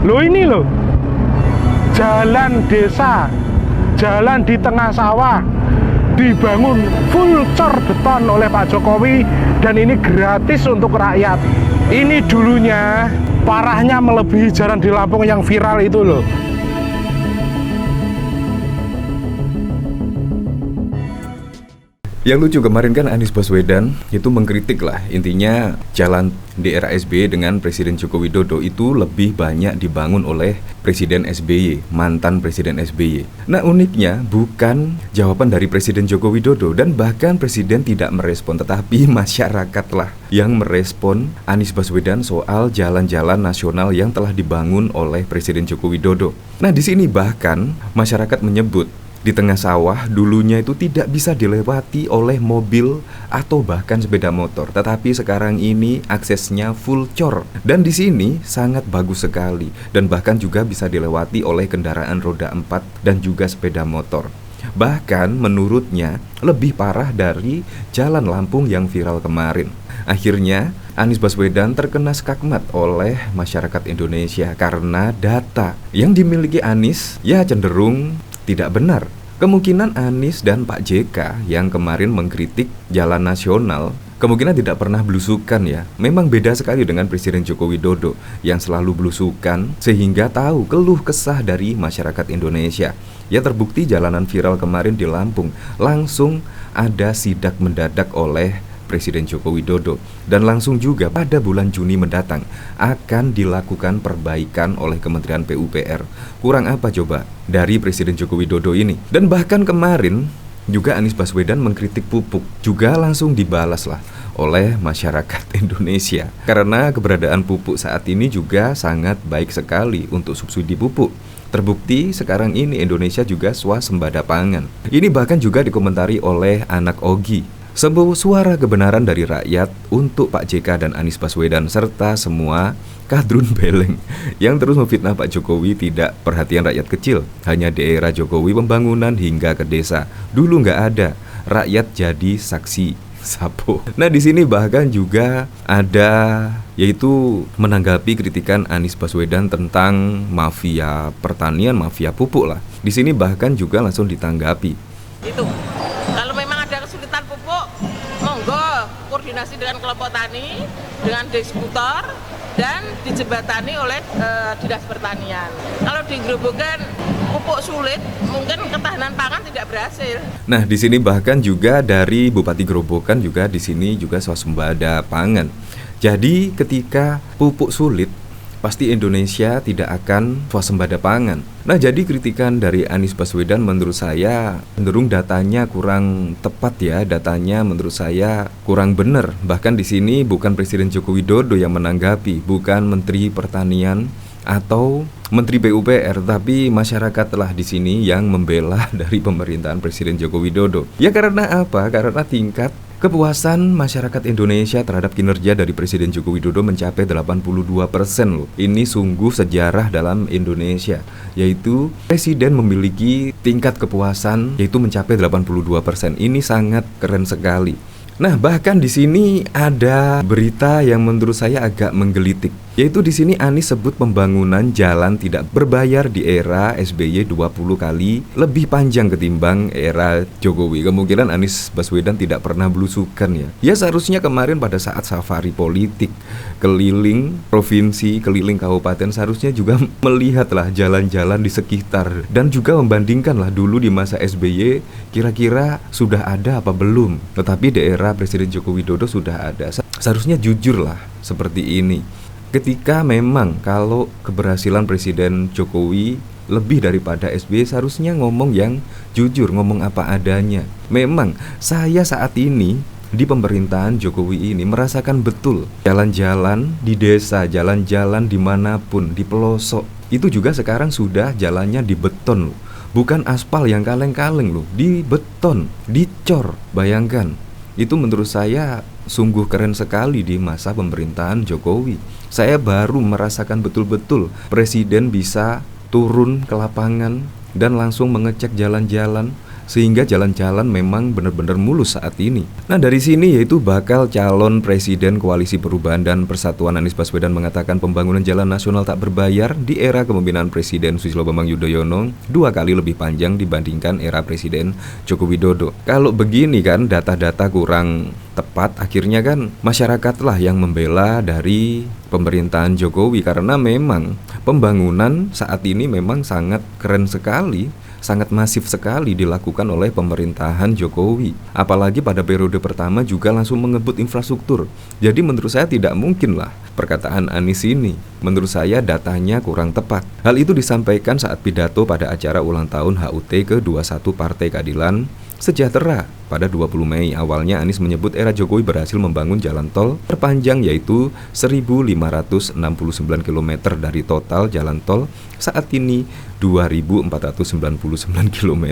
Loh ini loh, jalan desa, jalan di tengah sawah, dibangun full cor beton oleh Pak Jokowi, dan ini gratis untuk rakyat. Ini dulunya parahnya melebihi jalan di Lampung yang viral itu loh. Yang lucu kemarin kan Anies Baswedan itu mengkritik lah, intinya jalan di era SBY dengan Presiden Joko Widodo itu lebih banyak dibangun oleh Presiden SBY, mantan Presiden SBY. Nah uniknya bukan jawaban dari Presiden Joko Widodo, dan bahkan Presiden tidak merespon, tetapi masyarakat lah yang merespon Anies Baswedan soal jalan-jalan nasional yang telah dibangun oleh Presiden Joko Widodo. Nah di sini bahkan masyarakat menyebut di tengah sawah dulunya itu tidak bisa dilewati oleh mobil atau bahkan sepeda motor, tetapi sekarang ini aksesnya full cor, dan di sini sangat bagus sekali, dan bahkan juga bisa dilewati oleh kendaraan roda 4 dan juga sepeda motor. Bahkan menurutnya lebih parah dari jalan Lampung yang viral kemarin. Akhirnya Anies Baswedan terkena skakmat oleh masyarakat Indonesia karena data yang dimiliki Anies ya cenderung tidak benar. Kemungkinan Anies dan Pak JK yang kemarin mengkritik jalan nasional kemungkinan tidak pernah belusukan ya. Memang beda sekali dengan Presiden Joko Widodo yang selalu belusukan sehingga tahu keluh kesah dari masyarakat Indonesia. Ya terbukti jalanan viral kemarin di Lampung langsung ada sidak mendadak oleh Presiden Joko Widodo, dan langsung juga pada bulan Juni mendatang akan dilakukan perbaikan oleh Kementerian PUPR. Kurang apa coba dari Presiden Joko Widodo ini? Dan bahkan kemarin juga Anies Baswedan mengkritik pupuk, juga langsung dibalas lah oleh masyarakat Indonesia, karena keberadaan pupuk saat ini juga sangat baik sekali untuk subsidi pupuk. Terbukti sekarang ini Indonesia juga swasembada pangan. Ini bahkan juga dikomentari oleh anak Ogi. Sebuah suara kebenaran dari rakyat untuk Pak JK dan Anies Baswedan serta semua kadrun beleng yang terus memfitnah Pak Jokowi tidak perhatian rakyat kecil. Hanya di era Jokowi pembangunan hingga ke desa. Dulu nggak ada, rakyat jadi saksi sapo. Nah di sini bahkan juga ada yaitu menanggapi kritikan Anies Baswedan tentang mafia pertanian, mafia pupuk lah. Di sini bahkan juga langsung ditanggapi. Itu kalau memang ada kesulitan pupuk, monggo koordinasi dengan kelompok tani, dengan distributor, dan dijembatani oleh Dinas Pertanian. Kalau di Grobogan pupuk sulit, mungkin ketahanan pangan tidak berhasil. Nah, di sini bahkan juga dari Bupati Grobogan juga di sini juga swasembada pangan. Jadi ketika pupuk sulit, pasti Indonesia tidak akan swasembada pangan. Nah, jadi kritikan dari Anies Baswedan menurut saya cenderung datanya kurang tepat ya, datanya menurut saya kurang benar. Bahkan di sini bukan Presiden Joko Widodo yang menanggapi, bukan Menteri Pertanian atau Menteri PUPR, tapi masyarakatlah di sini yang membela dari pemerintahan Presiden Joko Widodo. Ya karena apa? Karena tingkat kepuasan masyarakat Indonesia terhadap kinerja dari Presiden Joko Widodo mencapai 82% loh. Ini sungguh sejarah dalam Indonesia, yaitu Presiden memiliki tingkat kepuasan yaitu mencapai 82%. Ini sangat keren sekali. Nah, bahkan di sini ada berita yang menurut saya agak menggelitik, yaitu di sini Anies sebut pembangunan jalan tidak berbayar di era SBY 20 kali lebih panjang ketimbang era Jokowi. Kemungkinan Anies Baswedan tidak pernah belusukan ya. Ya seharusnya kemarin pada saat safari politik keliling provinsi, keliling kabupaten, seharusnya juga melihatlah jalan-jalan di sekitar dan juga membandingkanlah dulu di masa SBY kira-kira sudah ada apa belum. Tetapi di era Presiden Joko Widodo sudah ada. Seharusnya jujurlah seperti ini. Ketika memang kalau keberhasilan Presiden Jokowi lebih daripada SBY, seharusnya ngomong yang jujur, ngomong apa adanya. Memang saya saat ini di pemerintahan Jokowi ini merasakan betul jalan-jalan di desa, jalan-jalan dimanapun, di pelosok, itu juga sekarang sudah jalannya di beton loh. Bukan aspal yang kaleng-kaleng loh, di beton, dicor. Bayangkan, itu menurut saya sungguh keren sekali di masa pemerintahan Jokowi. Saya baru merasakan betul-betul Presiden bisa turun ke lapangan dan langsung mengecek jalan-jalan sehingga jalan-jalan memang benar-benar mulus saat ini. Nah, dari sini yaitu bakal calon presiden Koalisi Perubahan dan Persatuan Anies Baswedan mengatakan pembangunan jalan nasional tak berbayar di era kepemimpinan Presiden Susilo Bambang Yudhoyono 2 kali lebih panjang dibandingkan era Presiden Joko Widodo. Kalau begini kan data-data kurang tepat, akhirnya kan masyarakatlah yang membela dari pemerintahan Jokowi, karena memang pembangunan saat ini memang sangat keren sekali, sangat masif sekali dilakukan oleh pemerintahan Jokowi. Apalagi pada periode pertama juga langsung mengebut infrastruktur. Jadi menurut saya tidak mungkin lah perkataan Anies ini. Menurut saya datanya kurang tepat. Hal itu disampaikan saat pidato pada acara ulang tahun HUT ke-21 Partai Keadilan Sejahtera pada 20 Mei. Awalnya Anies menyebut era Jokowi berhasil membangun jalan tol terpanjang yaitu 1.569 km dari total jalan tol saat ini 2.499 km.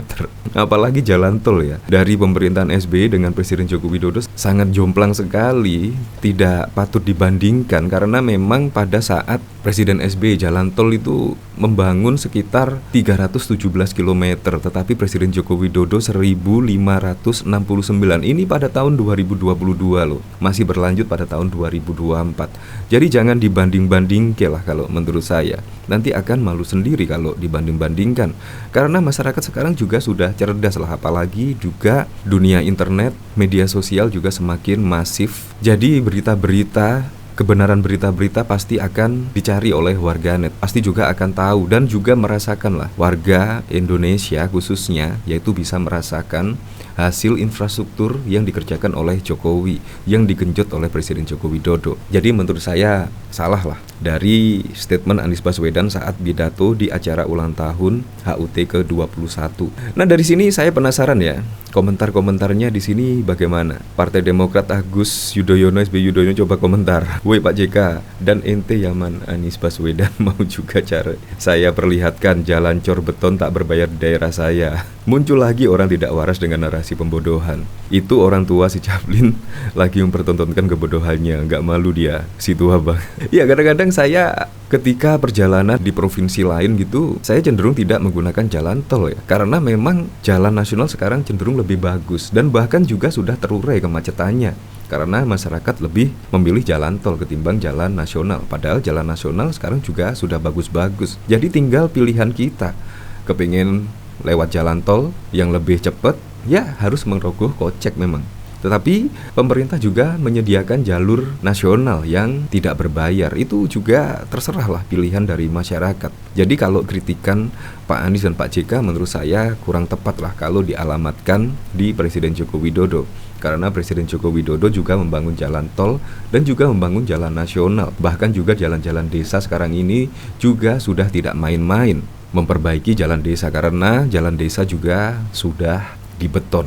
Apalagi jalan tol ya. Dari pemerintahan SBY dengan Presiden Joko Widodo sangat jomplang sekali, tidak patut dibandingkan karena memang pada saat Presiden SBY jalan tol itu membangun sekitar 317 km, tetapi Presiden Joko Widodo 1.569. Ini pada tahun 2022 loh. Masih berlanjut pada tahun 2024. Jadi jangan dibanding-bandingkan lah kalau menurut saya. Nanti akan malu sendiri kalau dibanding-bandingkan. Karena masyarakat sekarang juga sudah cerdas lah, apalagi juga dunia internet, media sosial juga semakin masif. Jadi berita-berita, kebenaran berita-berita pasti akan dicari oleh warganet, pasti juga akan tahu dan juga merasakan lah. Warga Indonesia khususnya yaitu bisa merasakan hasil infrastruktur yang dikerjakan oleh Jokowi, yang digenjot oleh Presiden Joko Widodo. Jadi menurut saya salah lah dari statement Anies Baswedan saat pidato di acara ulang tahun HUT ke-21. Nah, dari sini saya penasaran ya, komentar-komentarnya di sini bagaimana? Partai Demokrat Agus Yudhoyono, SBY Yudhoyono coba komentar. Woi Pak JK dan ente Yaman Anies Baswedan mau juga cara saya perlihatkan jalan cor beton tak berbayar di daerah saya. Muncul lagi orang tidak waras dengan narasi pembodohan. Itu orang tua si Chaplin lagi mempertontonkan kebodohannya. Nggak malu dia, si tua bang. Ya kadang-kadang saya ketika perjalanan di provinsi lain gitu, saya cenderung tidak menggunakan jalan tol ya. Karena memang jalan nasional sekarang cenderung lebih bagus dan bahkan juga sudah terurai kemacetannya. Karena masyarakat lebih memilih jalan tol ketimbang jalan nasional. Padahal jalan nasional sekarang juga sudah bagus-bagus. Jadi tinggal pilihan kita. Kepingin lewat jalan tol yang lebih cepat, ya harus merogoh kocek memang. Tetapi pemerintah juga menyediakan jalur nasional yang tidak berbayar. Itu juga terserahlah pilihan dari masyarakat. Jadi kalau kritikan Pak Anies dan Pak JK menurut saya kurang tepat lah kalau dialamatkan di Presiden Joko Widodo. Karena Presiden Joko Widodo juga membangun jalan tol dan juga membangun jalan nasional. Bahkan juga jalan-jalan desa sekarang ini juga sudah tidak main-main memperbaiki jalan desa, karena jalan desa juga sudah dibeton.